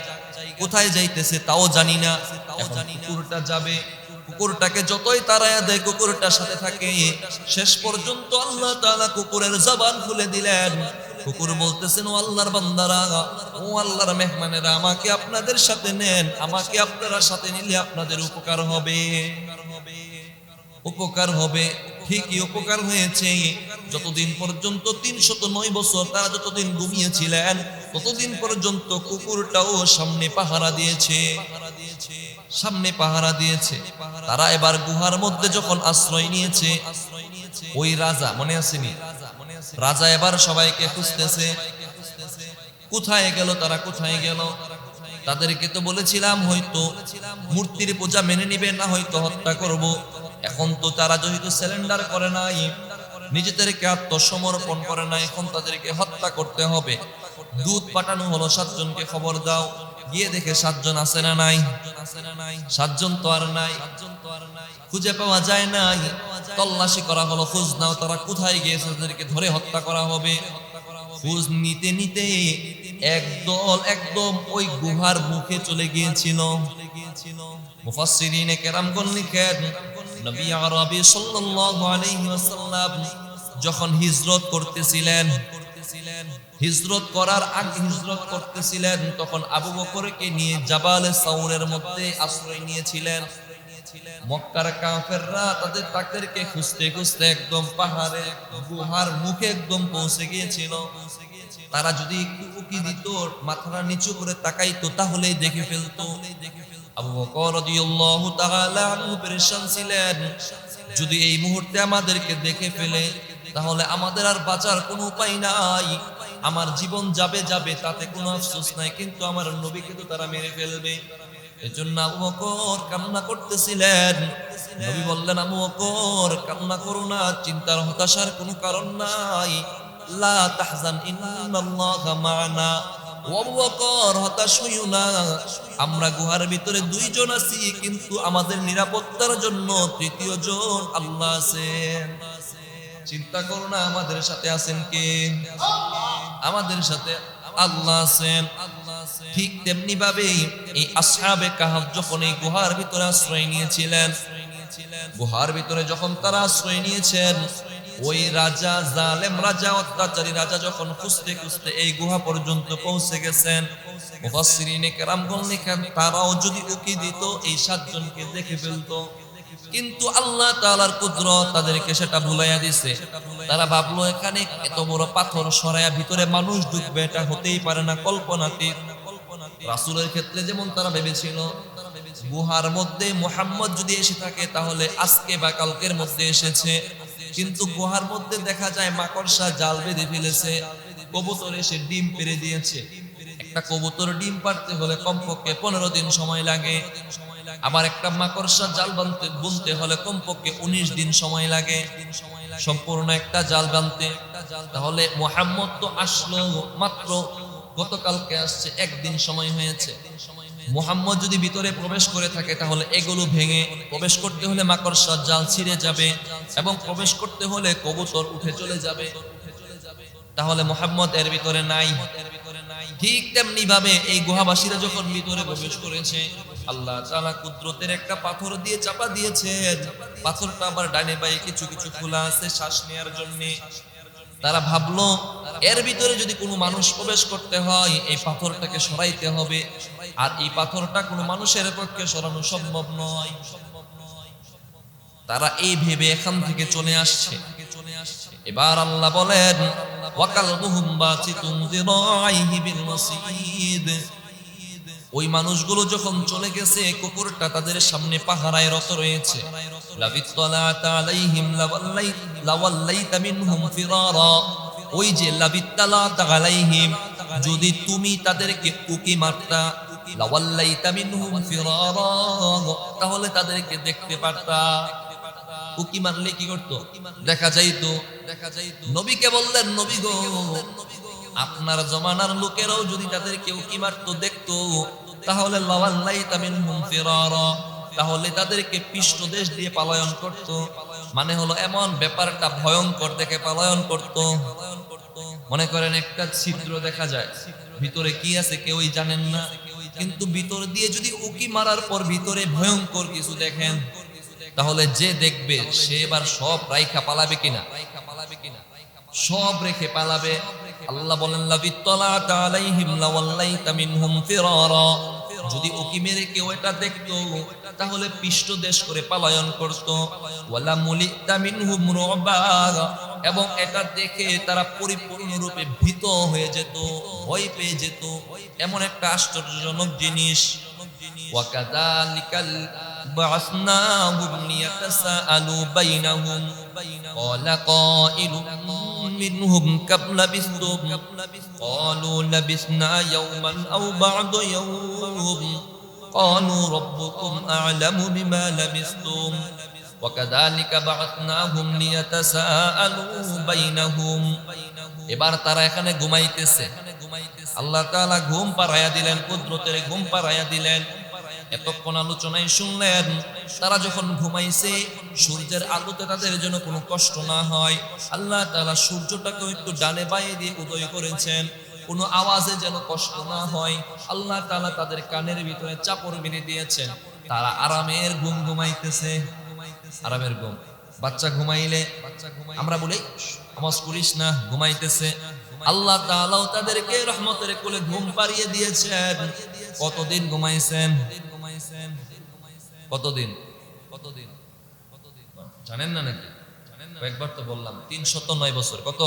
S1: কোথায় যাইতেছে তাও জানি না। এখন কুকুরটা যাবে, কুকুরটাকে যতই তাড়ায়া দেয় কুকুরটার সাথে থাকে। শেষ পর্যন্ত আল্লাহ তাআলা কুকুরের জবান খুলে দিলেন। কুকুর বলতেছেন, ও আল্লাহর বান্দারা, ও আল্লাহর মেহমানেরা, আমাকে আপনাদের সাথে নেন, আমাকে আপনারা সাথে নিলে আপনাদের উপকার হবে, উপকার হবে। ঠিকই উপকার হয়েছে। যতদিন পর্যন্ত 309 বছর তারা যতদিন ঘুমিয়েছিলেন, ততদিন পর্যন্ত কুকুরটাও সামনে পাহারা দিয়েছে, সামনে পাহারা দিয়েছে। তারা এবার গুহার মধ্যে যখন আশ্রয় নিয়েছে, ওই রাজা, মনে আসেনি? রাজা এবার সবাইকে খুঁজতেছে, কোথায় গেল তারা, কোথায় গেল? তাদেরকে তো বলেছিলাম হয়তো মূর্তির পূজা মেনে নিবে না, হয়তো হত্যা করব। এখন তো তারা যেহেতু সিলিন্ডার করে নাই, নিজেদেরকে আত্মসমর্পণ করে নাই, এখন তাদেরকে হত্যা করতে হবে। দূত পাঠানো হলো, 7 জনকে খবর দাও। গিয়ে দেখে 7 জন আছে না নাই? 7 জন তো আর নাই, খুঁজে পাওয়া যায় নাই। তল্লাশি করা হলো, খোঁজ নাও তারা কোথায় গিয়েছে, তাদেরকে ধরে হত্যা করা হবে। খোঁজ নিতে নিতে একদল একদম ওই গুহার মুখে চলে গিয়েছিল। মুফাসসিরিনে কেরামগণ লিখেন, নবী আরবি সাল্লাল্লাহু আলাইহি ওয়াসাল্লাম যখন হিজরত করতেছিলেন, হিজরত করার আগে হিজরত করতেছিলেন, তখন আবু বকরকে নিয়ে জাবালে সাউরের মধ্যে আশ্রয় নিয়েছিলেন। মক্কার কাফেররা তাদেরকে খুঁজতে খুঁজতে একদম পাহাড়ে গুহার মুখে একদম পৌঁছে গিয়েছিল। তারা যদি একটু উকি দিত, মাথাটা নিচু করে তাকাইতো, তাহলেই দেখে ফেলতো। আবু বকর রাদিয়াল্লাহু তাআলা আনহু পেরেশান ছিলেন, যদি এই মুহূর্তে আমাদেরকে দেখে ফেলে তাহলে আমাদের আর বাঁচার কোনো উপায় নাই, আমার জীবন যাবে যাবে, তাতে কোনো আফসোস নাই, কিন্তু আমার নবীকে তো তারা মেরে ফেলবে। এজন্য আবু বকর কান্না করতেছিলেন। নবী বললেন, আবু বকর কান্না করো না, চিন্তার হতাশার কোনো কারণ নাই। লা তাহজান ইন্নাল্লাহা মা'ানা। আবু বকর হতাশ হইও না, আমরা গুহার ভিতরে 2 জন আছি, কিন্তু আমাদের নিরাপত্তার জন্য 3য় জন আল্লাহ আছেন। চিন্তা করো না, আমাদের সাথে আছেন কে? আমাদের সাথে আল্লাহ আছেন। ঠিক তেমনি ভাবে এই আসহাবে কাহাফ যখন এই গুহার ভিতরে আশ্রয় নিয়েছিলেন, গুহার ভিতরে যখন তারা আশ্রয় নিয়েছেন, ওই রাজা, জালেম রাজা, অত্যাচারী রাজা যখন খুঁজতে খুঁজতে এই গুহা পর্যন্ত পৌঁছে গেছেন, মুফাসসিরিনে কেরামগণ লিখেন, তারাও যদি উকি দিত এই 7 জনকে দেখে ফেলতো। কিন্তু আল্লাহ তাআলার কুদরত তাদেরকে সেটা ভুলাইয়া দিছে। তারা ভাবলো এখানে এত বড় পাথর সরাইয়া ভিতরে মানুষ ঢুকবে, এটা হতেই পারে না, কল্পনাতীত। রাসূলের ক্ষেত্রে যেমন তারা ভেবেছিল গুহার মধ্যে মুহাম্মদ যদি এসে থাকে তাহলে আজকে বা কালকের মধ্যে এসেছে, কিন্তু গুহার মধ্যে দেখা যায় মাকড়সা জাল বেঁধে ফেলেছে, কবুতর এসে ডিম পেড়ে দিয়েছে। একটা কবুতর ডিম পাড়তে হলে কমপক্ষে 15 দিন সময় লাগে, আবার একটা মাকড়সা জাল বুনতে হলে কমপক্ষে 19 দিন সময় লাগে সম্পূর্ণ একটা জাল বানতে। তাহলে মুহাম্মদ তো আসলো মাত্র গতকালকে আসছে, 1 দিন সময় হয়েছে। মুহাম্মদ যদি ভিতরে প্রবেশ করে থাকে তাহলে এগুলো ভেঙে প্রবেশ করতে হলে মাকড়সার জাল ছিঁড়ে যাবে, এবং প্রবেশ করতে হলে কবুতর উঠে চলে যাবে। তাহলে মুহাম্মদ এর ভিতরে নাই। ঠিক তেমনি ভাবে এই গুহাবাসীরা যখন ভিতরে প্রবেশ করেছে, আল্লাহ তাআলা কুদরতের একটা পাথর দিয়ে চাপা দিয়েছেন। পাথরটা আবার ডানে বাঁয়ে কিছু কিছু খোলা আছে শ্বাস নেওয়ার জন্য। তারা ভাবলো এর ভিতরে যদি কোনো মানুষ প্রবেশ করতে হয় এই পাথরটাকে সরাইতে হবে, আর এই পাথরটা কোনো মানুষের পক্ষে সরানো সম্ভব নয়। তারা এই ভেবে এখান থেকে চলে আসছে। এবার আল্লাহ বলেন, ওয়াকালবুহুম বাসিতুন যিরাইহি বিল ওয়াসিদ। ওই মানুষগুলো যখন চলে গেছে, কুকুরটা তাদের সামনে পাহারায় রত রয়েছে। লাবিত্তালাতা আলাইহিম লাওয়াল্লাইতা মিনহুম ফিরারা। ওই যে লাবিত্তালাতা আলাইহিম, যদি তুমি তাদেরকে উকি মারতা, লাওয়াল্লাইতা মিনহুম ফিরারা, তাহলে তাদেরকে দেখতে পারতা। উকি মারলে কি করতো? দেখা যাইতো। নবীকে বললেন, নবী গো, আপনার জমানার লোকেরাও যদি তাদেরকে উকি মারতো, দেখতো, তাহলে লাওয়াল্লাইতা মিনহুম ফিরারা, তাহলে তাদেরকে পৃষ্ঠদেশ দিয়ে পলায়ন করত। মানে হলো এমন ব্যাপারটা ভয়ঙ্কর দেখে পলায়ন করত। মনে করেন একটা ছিদ্র দেখা যায়, ভিতরে কি আছে কেউই জানেন না, কিন্তু ভিতর দিয়ে যদি উকি মারার পর ভিতরে ভয়ঙ্কর কিছু দেখেন, তাহলে যে দেখবে সে এবার সব রাইখা পালাবে কিনা? সব রেখে পালাবে। আল্লাহ বলেন, লাবিত্তালাতা আলাইহিম লাওয়াল্লাইতা মিনহুম ফিরারা। যদি উকি মেরে কেউ এটা দেখতো তাহলে পৃষ্ঠদেশ করে পলায়ন করত। ওয়ালা মুলিতা মিনহুম রুবা, এবং এটা দেখে তারা পরিপূর্ণরূপে ভীত হয়ে যেত, ভয় পেয়ে যেত। এমন একটা আশ্চর্যজনক জিনিস। ওয়াকাযালিকাল বা'সনাহুম লিয়াতাসাআলু বাইনাহুম ক্বালা কাইলুম মিনহুম কাম লাবিসতুম ক্বালু লাবিসনা ইয়াওমান আও বা'দা ইয়াওম ক্বালু রাব্বুকুম আ'লামু বিমা লাবিসতুম ওয়াকাযালিকা বা'আথনাহুম লিয়াতাসাআলু বাইনাহুম। এবার তারা এখানে ঘুমাইতেছে, আল্লাহ তাআলা ঘুম পাড়াইয়া দিলেন, কুদরতের ঘুম পাড়াইয়া দিলেন। এতক্ষণ আলোচনায় শুনলেন, তারা যখন ঘুমাইছে সূর্যের আলোতে তাদের জন্য কোনো কষ্ট না হয়, আল্লাহ তাআলা সূর্যটাকে একটু ডানে বাঁয়ে দিয়ে উদয় করেছেন, কোনো আওয়াজে যেন কষ্ট না হয়। আল্লাহ তাআলা তাদের কানের ভিতরে চাপড় মেরে দিয়েছেন, তারা আরামের ঘুম ঘুমাইতেছে। আরামের ঘুম। বাচ্চা ঘুমাইলে আমরা বলি আওয়াজ করিস না, ঘুমাইতেছে। আল্লাহ তাআলাও তাদেরকে রহমতের কোলে ঘুম পাড়িয়ে দিয়েছেন। কতদিন ঘুমাইছেন? কতদিন জানেন না নাকি? একবার তো বললাম 309 বছর। কত?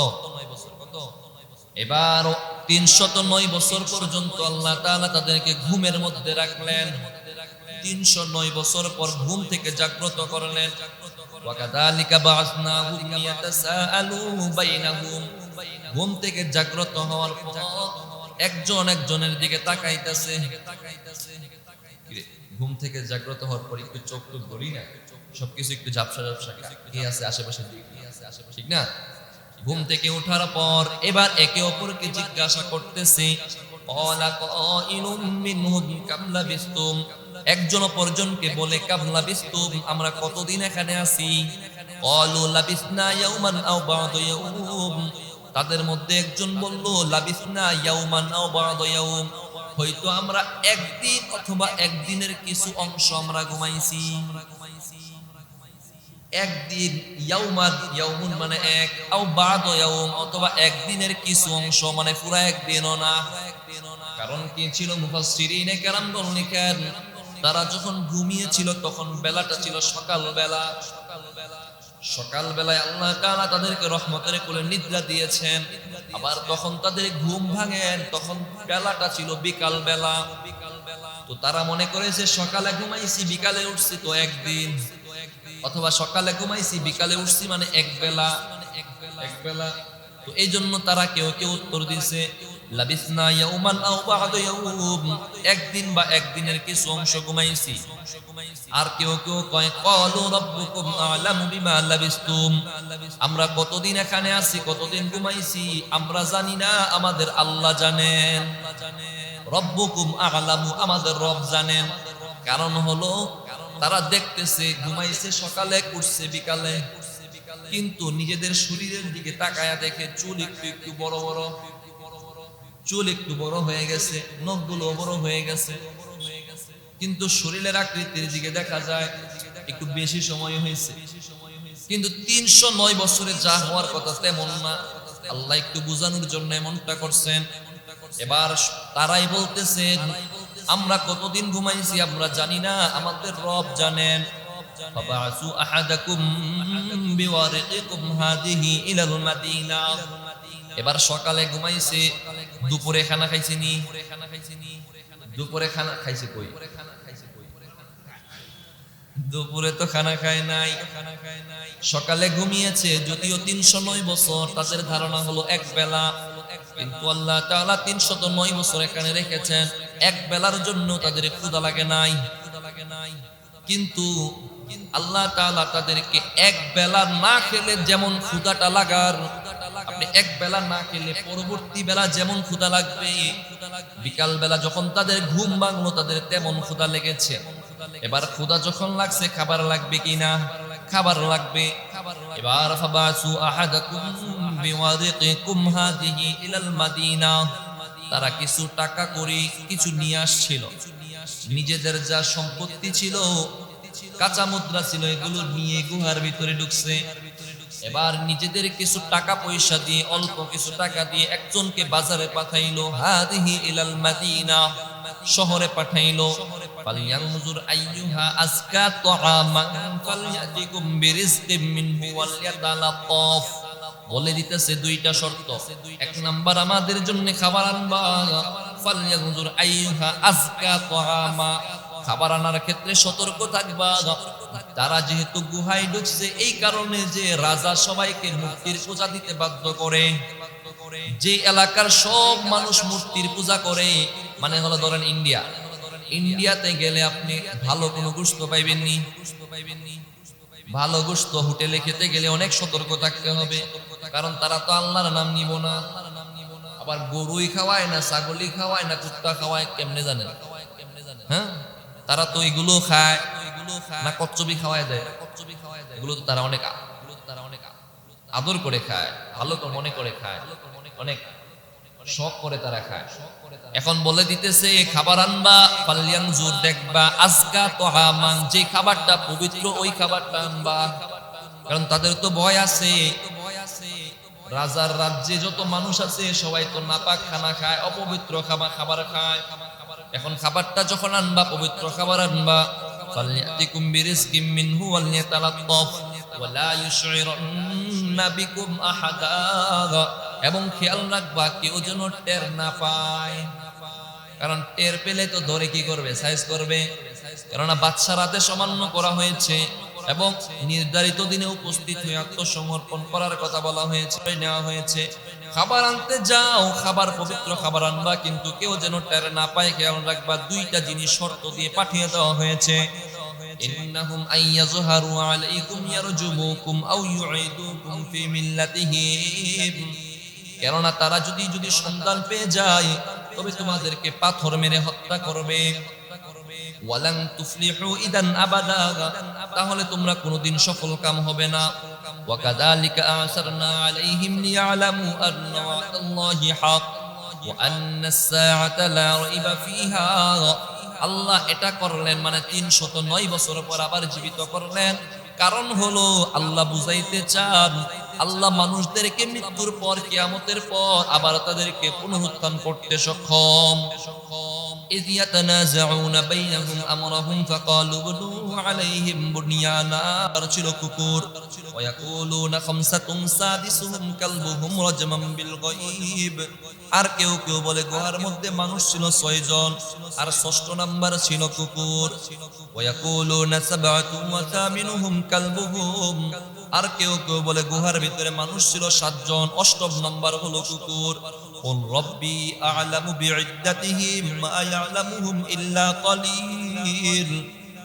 S1: এবার 309 বছর পর্যন্ত আল্লাহ তাআলা তাদেরকে ঘুমের মধ্যে রাখলেন। 309 বছর পর ঘুম থেকে জাগ্রত করলেন। ওয়াকাযালিকা বা'আথনাহুম লিয়াতাসাআলু বাইনাহুম। ঘুম থেকে জাগ্রত হওয়ার পর একজন একজনের দিকে তাকাইতেছে। ঘুম থেকে জাগ্রত হওয়ার পর একটু চোখ টুক ধরি না, সবকিছু একটু ঝাপসা ঝাপসা, কি আছে আশেপাশে, ঠিক না? ঘুম থেকে ওঠার পর এবার একে অপরকে জিজ্ঞাসা করতেছে, ক্বালা কাইলুম মিনহুম কাম লাবিসতুম। একজন অপরজনকে বলে, কাম লাবিসতুম, আমরা কতদিন এখানে আছি? ক্বালু লাবিসনা ইয়াওমান আও বা'দা ইয়াওম। তাদের মধ্যে একজন বলল, লাবিসনা ইয়াওমান আও বা'দা ইয়াওম, হয়তো আমরা একদিন অথবা একদিনের কিছু অংশ আমরা ঘুমাইছি। একদিন, ইয়াউমুন মানে এক, আও বা'দা ইয়াওম অথবা একদিনের কিছু অংশ, মানে পুরা একদিনও না। কারণ কি ছিল? মুফাসসিরিনে কেরামগণ লিখেন, তারা যখন ঘুমিয়েছিল তখন বেলাটা ছিল সকালবেলা। সকালবেলায় আল্লাহ তাআলা তাদেরকে রহমতের কোলে নিদ্রা দিয়েছেন। আবার তখন তাদের ঘুম ভাঙেন, তখন বেলাটা ছিল বিকাল বেলা। তো তারা মনে করেছে সকালে ঘুমাইছি বিকালে উঠছি তো একদিন, অথবা সকালে ঘুমাইছি বিকালে উঠছি মানে এক বেলা। তো এই জন্য তারা কেউ কেউ উত্তর দিয়েছে, লাবিসনা ইয়াওমান আও বা'দা ইয়াওম, একদিন বা একদিনের কিছু অংশ ঘুমাইছি। আর কেউ কেউ কয়, ক্বালু রাব্বুকুম আ'লামু বিমা লাবিসতুম, আমরা কতদিন এখানে আছি, কতদিন ঘুমাইছি আমরা জানি না, আমাদের আল্লাহ জানেন। রব্বুকুম আ'লামু, আমাদের রব জানেন। কারণ হলো তারা দেখতেছে ঘুমাইছে সকালে, উঠছে বিকালে, কিন্তু নিজেদের শরীরের দিকে তাকায়া দেখে চুল একটু বড় বড়, চুল একটু বড় হয়ে গেছে, নখগুলো বড় হয়ে গেছে, কিন্তু শরীরের আকৃতির দিকে দেখা যায় একটু বেশি সময় হয়েছে। কিন্তু 309 বছরে যা হওয়ার কথা তেমন না। আল্লাহ একটু বোঝানোর জন্য এমনটা করছেন। এবার তারাই বলতেছেন, আমরা কতদিন ঘুমাইছি আমরা জানি না, আমাদের রব জানেন। ফাবাসু আহাদাকুম বিওয়ারিকিকুম হাদিহি ইলাল মাদিনা। এবার সকালে ঘুমাইছে, দুপুরে খানা খাইছে নি? দুপুরে খানা খাইছে কই? দুপুরে তো খানা খায় নাই। সকালে ঘুমিয়েছে, যদিও 309 বছর, তাদের ধারণা হলো এক বেলা, কিন্তু আল্লাহ তাআলা 309 বছর এখানে রেখেছেন, এক বেলার জন্য তাদের ক্ষুধা লাগে নাই। কিন্তু আল্লাহ তাআলা তাদেরকে এক বেলা না খেলে যেমন ক্ষুধাটা লাগার, আপনি এক বেলা না খেলে পরবর্তী বেলা যেমন ক্ষুধা লাগবে, বিকাল বেলা যখন তাদের ঘুম ভাঙলো তাদের তেমন ক্ষুধা লেগেছে। এবার ক্ষুধা যখন লাগছে, খাবার লাগবে কিনা? খাবার লাগবে। এবার ফাবাসু আহাদাকুম বিওয়ারিকিকুম হাদিহি ইলাল মাদিনা। তারা কিছু টাকা করি কিছু নিয়ে আসছিল, নিজেদের যা সম্পত্তি ছিল, কাঁচা মুদ্রা ছিল, এগুলো নিয়ে গুহার ভিতরে ঢুকছে। এবার নিজেদের কিছু টাকা পয়সা দিয়ে, অল্প কিছু টাকা দিয়ে একজনকে বাজারে পাঠাইলো, হাদিহি ইলাল মাদিনা, শহরে পাঠাইলো। ফালইয়ানজুর আইয়ুহা আজকা তুআমান ফালইয়াতিকুম বিরিজকিম মিনহু ওয়ালইয়াতালাত্তাফ। বলে দিতেছে দুইটা শর্ত। এক নাম্বার, আমাদের জন্য খাবার আনবা, ফালইয়ানজুর আইয়ুহা আজকা তুআমা, খাবার আনার ক্ষেত্রে সতর্ক থাকবা। তারা যেহেতু গুহায় ঢুকছে, এই কারণে যে রাজা সবাইকে মূর্তির পূজা দিতে বাধ্য করে, যে এলাকার সব মানুষ মূর্তির পূজা করে, মানে হলো ধরেন ইন্ডিয়াতে গেলে আপনি ভালো কোনো গোশত পাইবেন নি, ভালো গোশত হোটেলে খেতে গেলে অনেক সতর্ক থাকতে হবে, কারণ তারা তো আল্লাহর নাম নিব না। আবার গরুই খাওয়ায় না, ছাগলই খাওয়ায় না, কুত্তা খাওয়ায়, কেমনে জানেন? হ্যাঁ, তারা তো এগুলো খায় না, কচ্চবি খাওয়ায় দেয়, এগুলো তো তারা অনেক আদর করে খায়, ভালো তো মনে করে খায়, অনেক শখ করে তারা খায়। এখন বলে দিতেছে খাবার আনবা, ফালয়ানজুর, দেখবা আজকা তাআমান, যে খাবারটা পবিত্র ওই খাবারটা আনবা, কারণ তাদের তো ভয় আছে। রাজার রাজ্যে যত মানুষ আছে সবাই তো নাপাক খানা খায়, অপবিত্র খাবার খায়। এখন খাবারটা যখন আনবা, পবিত্র খাবার আনবা, ফালয়াতিকুম বিরিজকিম মিনহু ওয়ালয়াতালাত্তাফ ওয়ালা ইউশইরান্না বিকুম আহাদা, এবং খেয়াল রাখবা কেউ যেন টের না পায়, কারণ টের পেলে তো ধরে কি করবে, সাইজ করবে। কেননা বাদশার আদেশ অমান্য করা হয়েছে এবং নির্ধারিত দিনে উপস্থিত হয়ে আত্মসমর্পণ করার কথা বলা হয়েছে, নেওয়া হয়েছে। খাবার আনতে যাও, খাবার পবিত্র খাবার আনবা, কিন্তু কেউ যেন টের না পায়, খেয়াল রাখবা। দুইটা জিনিস শর্ত দিয়ে পাঠিয়ে দেওয়া হয়েছে, ইন্নাহুম আইয়াযহারু আলাইকুম ইয়ারজুমুকুম আও ইউঈদুকুম ফি মিল্লাতিহিম, কেননা তারা যদি সন্ধান পেয়ে যায় তবে তোমাদেরকে পাথর মেরে হত্যা করবে। ওয়ালান তুফলিহু ইদান আবাদা, তাহলে তোমরা কোনোদিন সফল কাম হবে না। ওয়া কাযালিকা আসারনা আলাইহিম লিয়ালামু আন্না ওয়াদাল্লাহি হক ওয়া আন্নাস সাআতা লা রাইবা ফিহা। আল্লাহ এটা করলেন মানে 309 বছর পর আবার জীবিত করলেন, কারণ হলো আল্লাহ বুঝাইতে চান আল্লাহ মানুষদেরকে মৃত্যুর পর, কিয়ামতের পর আবার তাদেরকে পুনরুত্থান করতে সক্ষম। إذ يتنازعون بينهم أمرهم فقالوا بنوا عليهم بنيانا ছিল কুকুর, ويقولون خمسة سادسهم كلبهم رجما بالغيب, আর কেউ বলে গুহার মধ্যে মানুষ ছিল 6 জন আর 6ষ্ঠ নাম্বার ছিল কুকুর। ويقولون سبعة وثامنهم كلبهم, আর কেউ বলে গুহার ভিতরে মানুষ ছিল 7 জন, 8ম নাম্বার হলো কুকুর। قل ربي أعلم بعدتهم ما يعلمهم إلا قليل,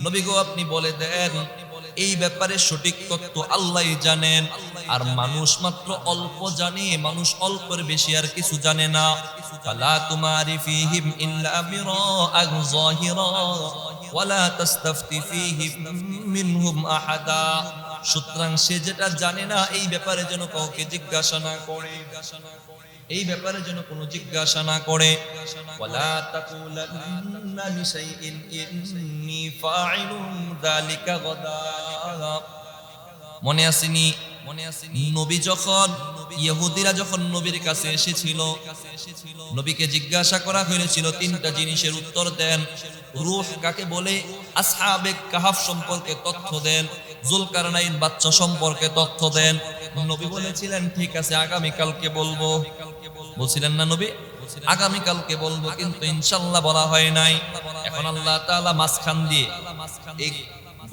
S1: নবী গো আপনি বলে দেন এই ব্যাপারে সঠিক তথ্য আল্লাহই জানেন, আর মানুষ মাত্র অল্প জানে, মানুষ অল্পের বেশি আর কিছু জানে না। ফালা তুমারি ফীহিম ইল্লা মিরাআন যাহিরা ওয়ালা তাস্তাফতি ফীহিম মিনহুম আহাদা, সুতরাং সে যেটা জানে না এই ব্যাপারে যেন কাউকে জিজ্ঞাসা না করে, এই ব্যাপারে যেন কোনো জিজ্ঞাসা না করে। ওয়ালা তাকুলান্না লিশাইইন ইন্নী ফাইলুন যালিকা গাদা, মনে আসেনি নবী যখন ইহুদিরা যখন নবীর কাছে এসেছিল, নবীকে জিজ্ঞাসা করা হয়েছিল 3টা জিনিসের উত্তর দেন। রূহ কাকে বলে, আসহাবে কাহাফ সম্পর্কে তথ্য দেন, যুলকারনাইন বাচ্চা সম্পর্কে তথ্য দেন। নবী বলেছিলেন ঠিক আছে আগামী কালকে বলবো, বলছিলেন না নবী আগামী কালকে বলবো, কিন্তু ইনশাআল্লাহ বলা হয় নাই। এখন আল্লাহ তাআলা মাঝখান দিয়ে, এই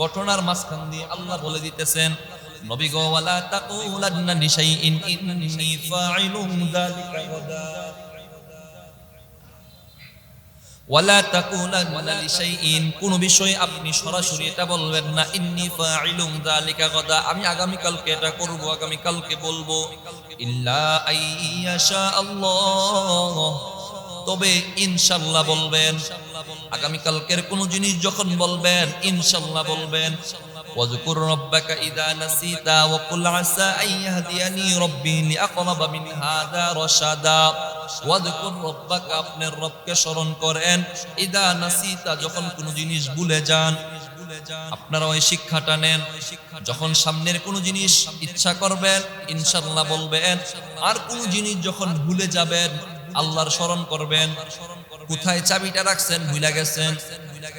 S1: ঘটনার মাঝখান দিয়ে আল্লাহ বলে দিতেছেন নবী গো ওয়ালা তাকুলান্না লিশাইইন ইন্নী ফাইলুন যালিকা গাদা, ওয়ালা তাকুলান্না লিশাইইন, কোন বিষয়ে আপনি সরাসরি এটা বলবেন না, ইন্নী ফাইলুন যালিকা গাদা, আমি আগামী কালকে এটা করব, আগামী কালকে বলবো। ইল্লা আইয়াশা আল্লাহ, তবে ইনশাআল্লাহ বলবেন। আগামী কালকের কোন জিনিস যখন বলবেন ইনশাআল্লাহ বলবেন। ওয়াজকুর রাব্বাকা ইযা নাসিতা ওয়া কুল আসা আন ইয়াহদিয়ানি রাব্বি লিআকরাবা মিন হাযা রাশাদা। ওয়াজকুর রাব্বাকা, আপনার রবকে স্মরণ করেন, ইযা নাসিতা, যখন কোন জিনিস ভুলে যান। আপনারা ওই শিক্ষাটা নেন, যখন সামনের কোন জিনিস ইচ্ছা করবেন ইনশাআল্লাহ বলবেন, আর কোন জিনিস যখন ভুলে যাবেন আল্লাহর স্মরণ করবেন। কোথায় চাবিটা রাখছেন ভুলে গেছেন,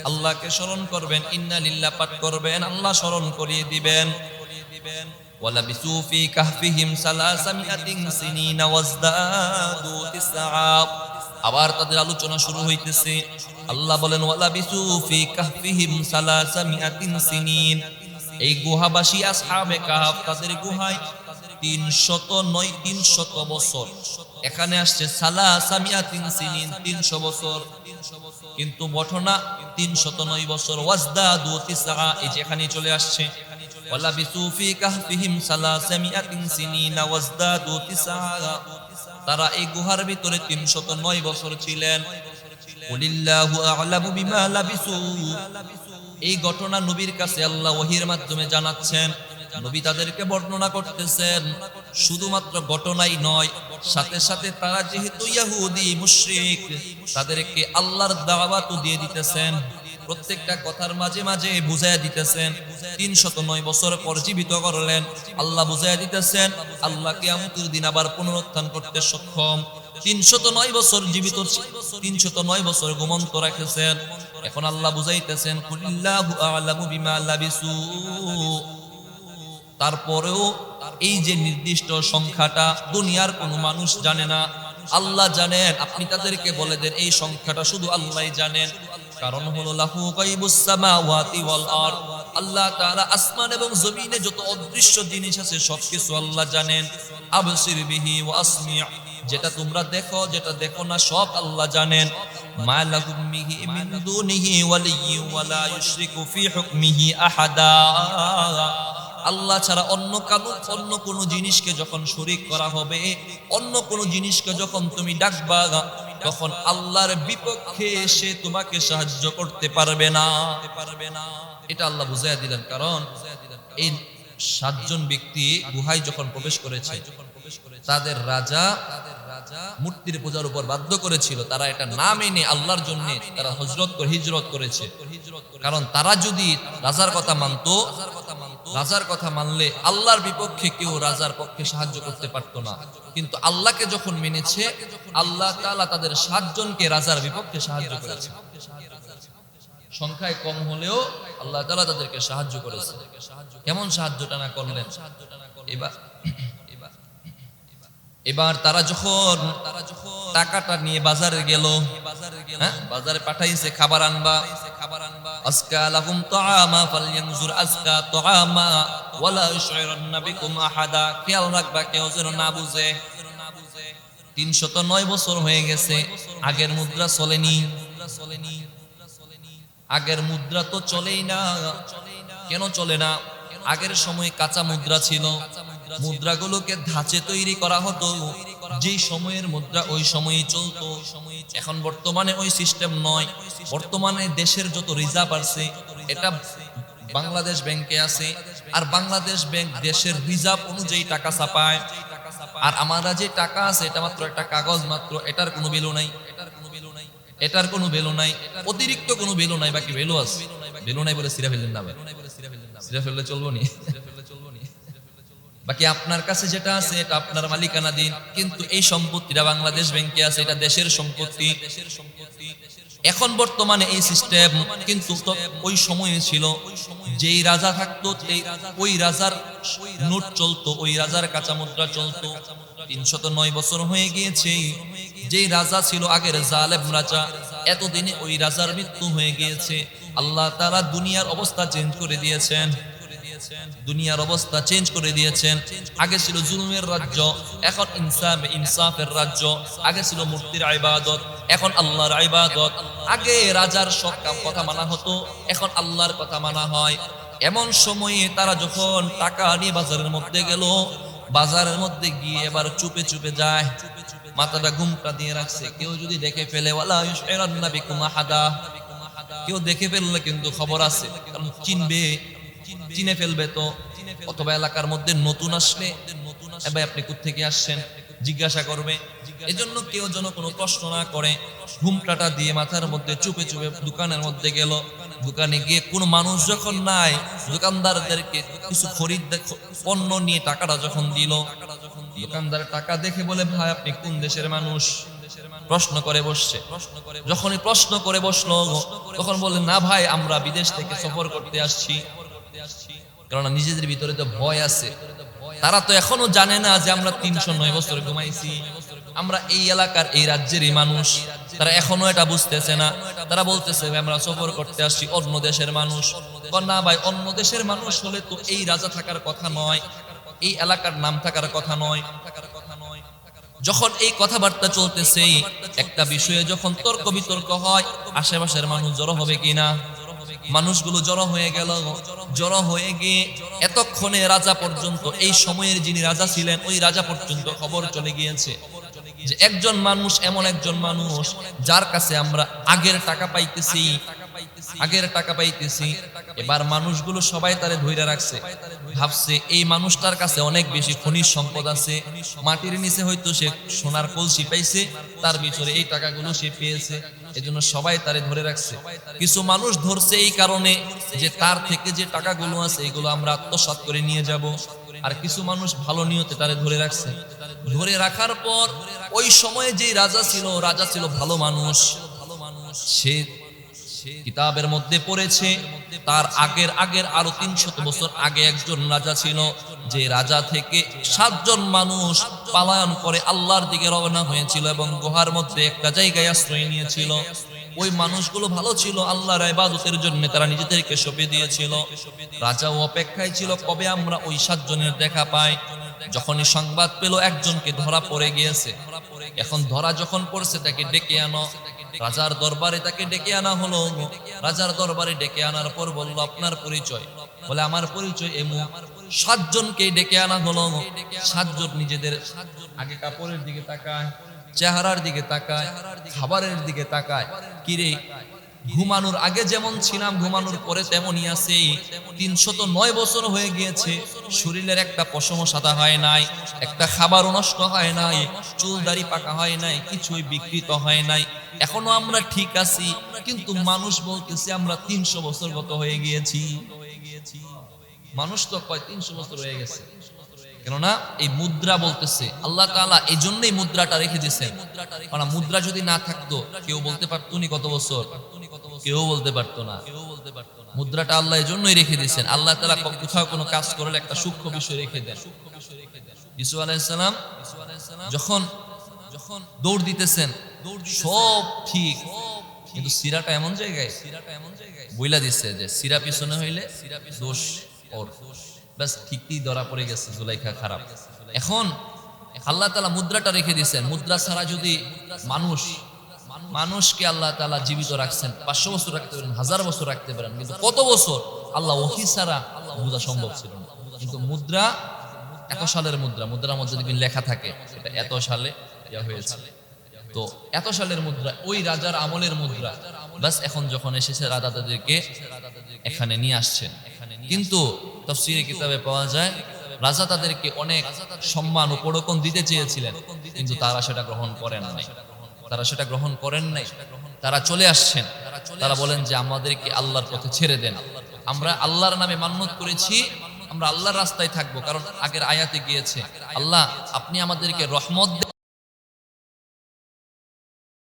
S1: আল্লাহকে স্মরণ করবেন, ইন্না লিল্লাহ পাঠ করবেন, আল্লাহ স্মরণ করিয়ে দিবেন। ওয়ালাবিসু ফি কাহফিহিম সালাসামিআতিন সিনিনা ওয়াজদাদু তিসআ, আবার তাদের আলোচনা শুরু হইতেছে। আল্লাহ বলেন ওয়ালাবিসু ফি কাহফিহিম সালাসামিআতিন সিনিন, এই গুহাবাসী আসহাবে কাহাফ তাদের গুহায় 300 বছর, এখানে আসছে সালাসামিআতিন সিনিন 300 বছর, কিন্তু ঘটনা 309 বছর। ওয়াজদাদু তিসআ, এই যে এখানে চলে আসছে ওয়ালাবিসু ফি কাহফিহিম সালাসামিআতিন সিনিনা ওয়াজদাদু তিসআ। তারা এই গুহার ভিতরে 309 বছর ছিলেন। কুলিল্লাহু আ'লামু বিমা লাবিসু। এই ঘটনা নবীর কাছে আল্লাহ ওহীর মাধ্যমে জানাচ্ছেন। নবী তাদেরকে বর্ণনা করতেছেন। শুধুমাত্র ঘটনাই নয়, সাথে সাথে তারা যেহেতু ইহুদি মুশরিক, তাদেরকে আল্লাহর দাওয়াতও দিয়ে দিতেছেন। প্রত্যেকটা কথার মাঝে মাঝে বুঝাইয়া দিতেছেন। 309 বছর পর জীবিত করলেন, আল্লাহ বুঝাইয়া দিতেছেন আল্লাহ কিয়ামতের দিন আবার পুনরুত্থান করতে সক্ষম। 309 বছর জীবিত, 309 বছর ঘুমন্ত রাখেছেন। এখন আল্লাহ বুঝাইতেছেন কুলিল্লাহু আ'লামু বিমা লাবিসু। তারপরেও এই যে নির্দিষ্ট সংখ্যাটা দুনিয়ার কোনো মানুষ জানে না, আল্লাহ জানেন। আপনি তাদেরকে বলে দেন এই সংখ্যাটা শুধু আল্লাহই জানেন। কারণ হলো লাহু গায়বুস সামাওয়াতি ওয়াল আরদ। আল্লাহ তাআলা আসমান এবং জমিনে যত অদৃশ্য জিনিস আছে সবকিছু আল্লাহ জানেন। আবসির বিহি ওয়া আসমি', যেটা তোমরা দেখো যেটা দেখো না সব আল্লাহ জানেন। মা লাহুম মিহি মিন দুনিহি ওয়ালিয়্যুন ওয়া লা ইউশরিকু ফি হুকমিহি আহাদা। আল্লাহ ছাড়া অন্য কোনো জিনিসকে যখন শরীক করা হবে, অন্য কোনো জিনিসকে যখন তুমি ডাকবা, তখন আল্লাহর বিপক্ষে এসে তোমাকে সাহায্য করতে পারবে না। এটা আল্লাহ বুঝাইয়া দিলেন। কারণ এই 7 জন ব্যক্তি গুহায় যখন প্রবেশ করেছে, তাদের রাজা মূর্তির পূজার উপর বাধ্য করেছিল। তারা এটা না মেনে আল্লাহর জন্য তারা হিজরত করেছে। কারণ তারা যদি রাজার কথা মানতো, রাজার কথা মানলে আল্লাহর বিপক্ষে কেউ রাজার পক্ষে সাহায্য করতে পারতো না। কিন্তু আল্লাহকে যখন মেনেছে, আল্লাহ তাআলা তাদের 7 জনকে রাজার বিপক্ষে সাহায্য করেছে। সংখ্যায় কম হলেও আল্লাহ তাআলা তাদেরকে সাহায্য করেছে। কেমন সাহায্যটা না করলেন। এবার তারা যখন টাকাটা নিয়ে বাজারে গেল, বাজারে পাঠাইছে খাবার আনবা। আজকা লাহুম তাআমা ফালয়ানজুর আজকা তাআমা ওয়ালা ইউশইরান্না বিকুম আহাদা। খেয়াল রাখবা কেউ যেন না বুঝে। 309 বছর হয়ে গেছে, আগের মুদ্রা চলেনি। আগের মুদ্রা তো চলেই না। কেন চলে না? আগের সময় কাঁচা মুদ্রা ছিল, মুদ্রাগুলোকে ধাঁচে তৈরি করা হতো। যেই সময়ের মুদ্রা ওই সময়ই চলতো। এখন বর্তমানে ওই সিস্টেম নয়। বর্তমানে দেশের যত রিজার্ভ আছে এটা বাংলাদেশ ব্যাংকে আছে, আর বাংলাদেশ ব্যাংক দেশের রিজার্ভ অনুযায়ী টাকা ছাপায়। আর আমরা যে টাকা আছে এটা মাত্র একটা কাগজ মাত্র, এটার কোনো ভ্যালু নাই। এটার কোনো ভ্যালু নাই, অতিরিক্ত কোনো ভ্যালু নাই। বাকি ভ্যালু আছে, ভ্যালু নাই বলে সিরা ফেললেন না, সিরা ফেললে চলবো নি। বাকি আপনার কাছে যেটা আছে এটা আপনার মালিকানা দিন, কিন্তু এই সম্পত্তিটা বাংলাদেশ ব্যাংকে আছে, এটা দেশের সম্পত্তি। এখন বর্তমানে এই সিস্টেম, কিন্তু ওই সময়ে ছিল যেই রাজা থাকতো ওই রাজার নোট চলতো, ওই রাজার কাঁচা মুদ্রা চলতো। 309 বছর হয়ে গিয়েছে। যেই রাজা ছিল আগের জালেম রাজা, এতদিনে ওই রাজার মৃত্যু হয়ে গিয়েছে। আল্লাহ তাআলা দুনিয়ার অবস্থা চেঞ্জ করে দিয়েছেন। দুনিয়ার অবস্থা চেঞ্জ করে দিয়েছেন। আগে ছিল জুলুমের রাজ্য, এখন ইনসাফের রাজ্য। আগে ছিল মূর্তির ইবাদত, এখন আল্লাহর ইবাদত। আগে রাজার সব কথা মানা হতো, এখন আল্লাহর কথা মানা হয়। এমন সময়ে তারা যখন টাকা নিয়ে বাজারের মধ্যে গেল, বাজারের মধ্যে গিয়ে এবার চুপে চুপে যায়, মাথাটা ঘুমটা দিয়ে রাখছে। কেউ যদি দেখে ফেলে ওয়ালা ইউশইরান্না বিকুম আহাদা, কেউ দেখে ফেললে কিন্তু খবর আছে, কারণ চিনে ফেলবে তো। অথবা এলাকার মধ্যে নতুন আসলে ভাই আপনি কোত্থেকে আসছেন জিজ্ঞাসা করবে। এজন্য কেউ যেন কোনো প্রশ্ন না করে, ঘুমটাটা দিয়ে মাথার মধ্যে চুপে চুপে দোকানের মধ্যে গেল। দোকানে গিয়ে কোনো মানুষ যখন নাই, দোকানদারদেরকে কিছু পণ্য নিয়ে টাকাটা যখন দিল, দোকানদার টাকা দেখে বলে ভাই আপনি কোন দেশের মানুষ? প্রশ্ন করে বসছে। যখনই প্রশ্ন করে বসলো তখন বললেন না ভাই আমরা বিদেশ থেকে সফর করতে আসছি। কেননা নিজেদের ভিতরে তো ভয় আছে। তারা তো এখনো জানে না যে আমরা 309 বছর ঘুমাইছি, আমরা এই এলাকার এই রাজ্যেরই মানুষ। তারা এখনো এটা বুঝতেছে না। তারা বলতেছে আমরা সফর করতে আসছি, অন্য দেশের মানুষ। না ভাই, অন্য দেশের মানুষ হলে তো এই রাজা থাকার কথা নয়, এই এলাকার নাম থাকার কথা নয়। যখন এই কথাবার্তা চলতেছে, একটা বিষয়ে যখন তর্ক বিতর্ক হয়, আশেপাশের মানুষ জড়ো হবে কিনা? মানুষগুলো জড়ো হয়ে গেল। জড়ো হয়ে গিয়ে এতক্ষণে রাজা পর্যন্ত, এই সময়ের যিনি রাজা ছিলেন ওই রাজা পর্যন্ত খবর চলে গিয়েছে যে একজন মানুষ, এমন একজন মানুষ যার কাছে আমরা আগের টাকা পাইতেছি। এবার মানুষগুলো সবাই তারে ধইরা রাখছে, ভাবছে এই মানুষটার কাছে অনেক বেশি খনিজ সম্পদ আছে, মাটির নিচে হয়তো সে সোনার কলসি পাইছে, তার ভিতরে এই টাকাগুলো সে পেয়েছে, এজন্য সবাই তারে ধরে রাখছে। কিছু মানুষ ধরছে এই কারণে যে তার থেকে যে টাকাগুলো আছে এগুলো আমরা আত্মসাৎ করে নিয়ে যাব, আর কিছু মানুষ ভালো নিয়তে তারে ধরে রাখছে। ধরে রাখার পর ওই সময়ে যে রাজা ছিল ভালো মানুষ। সে কিতাবের মধ্যে পড়েছে তার আগের আরো 300 বছর আগে একজন রাজা ছিল, যে রাজা থেকে 7 জন মানুষ পলায়ন করে আল্লাহর দিকে রওনা হয়েছিল এবং গুহার মধ্যে একটা জায়গায় আশ্রয় নিয়েছিল। ওই মানুষগুলো ভালো ছিল, আল্লাহর ইবাদতের জন্য তারা নিজেদেরকে সঁপে দিয়েছিল। রাজাও অপেক্ষায় ছিল কবে আমরা ওই 7 জনের দেখা পাই। যখনই সংবাদ পেল একজনকে ধরা পড়ে গিয়েছে, এখন ধরা যখন পড়ছে তাকে ডেকে আনো, রাজার দরবারে তাকে ডেকে আনা হলো। রাজার দরবারে ডেকে আনার পর বলল আপনার পরিচয়, বলে আমার পরিচয় এমুক। 7 জনকে ডেকে আনা হলো। 7 জন নিজেদের আগে কাপড়ের দিকে তাকায়, চেহারার দিকে তাকায়, খাবারের দিকে তাকায়, কিরে ঘুমানোর আগে যেমন ছিলাম ঘুমানোর পরে তেমনই আছে, 309 বছর হয়ে গিয়েছে, শরীরের একটা পশমও সাদা হয় নাই, একটা খাবারও নষ্ট হয় নাই, চুল দাড়ি পাকা হয় নাই, কিছুই বিকৃত হয় নাই, এখনো আমরা ঠিক আছি। কিন্তু মানুষ বলতেছে আমরা 300 বছর গত হয়ে গিয়েছি। মানুষ তো কয় 300 বছর হয়ে গেছে, কেননা এই মুদ্রা বলতেছে আল্লাহ তাআলা এই জন্যই মুদ্রাটা রেখে দিয়েছেন। কারণ মুদ্রা যদি না থাকতো কেউ বলতে পারতো নি কত বছর, কেউ বলতে পারতো না। মুদ্রাটা আল্লাহ এই জন্যই রেখে দিয়েছেন। আল্লাহ তাআলা কোথাও কোনো কাজ করলে একটা সূক্ষ্ম বিষয় রেখে দেন। ইউসুফ আলাইহিস সালাম যখন দৌড় দিতেছেন সব ঠিক, কিন্তু সিরাটা এমন জায়গায় বইলা দিচ্ছে যে সিরা পিছনে হইলে দোষ ওর, বাস ঠিকই ধরা পড়ে গেছে, জুলাইখা খারাপ। এখন আল্লাহ তাআলা মুদ্রাটা রেখে দিয়েছেন। মুদ্রা ছাড়া যদি মানুষকে আল্লাহ তাআলা জীবিত রাখছেন, 500 বছর রাখতে পারেন, 1000 বছর রাখতে পারেন, কিন্তু কত বছর আল্লাহ ওহী ছাড়া বোঝা সম্ভব ছিল না। কিন্তু মুদ্রা এত সালের মুদ্রার মধ্যে দেখবেন লেখা থাকে এটা এত সালে ইয়া হয়েছে, তো এত সালের মুদ্রা ওই রাজার আমলের মুদ্রা। বাস এখন যখন এসেছে রাজা তাদেরকে এখানে নিয়ে আসছেন, কিন্তু তাফসীরে কিতাবে পাওয়া যায় রাজা তাদেরকে অনেক সম্মান ও পদকন দিতে চেয়েছিলেন, কিন্তু তারা সেটা গ্রহণ করেন নাই। তারা চলে আসছেন, তারা বলেন যে আমাদেরকে আল্লাহর পথে ছেড়ে দেন, আমরা আল্লাহর নামে মান্যত করেছি, আমরা আল্লাহর রাস্তায় থাকবো। কারণ আগের আয়াতে গিয়েছে আল্লাহ আপনি আমাদেরকে রহমত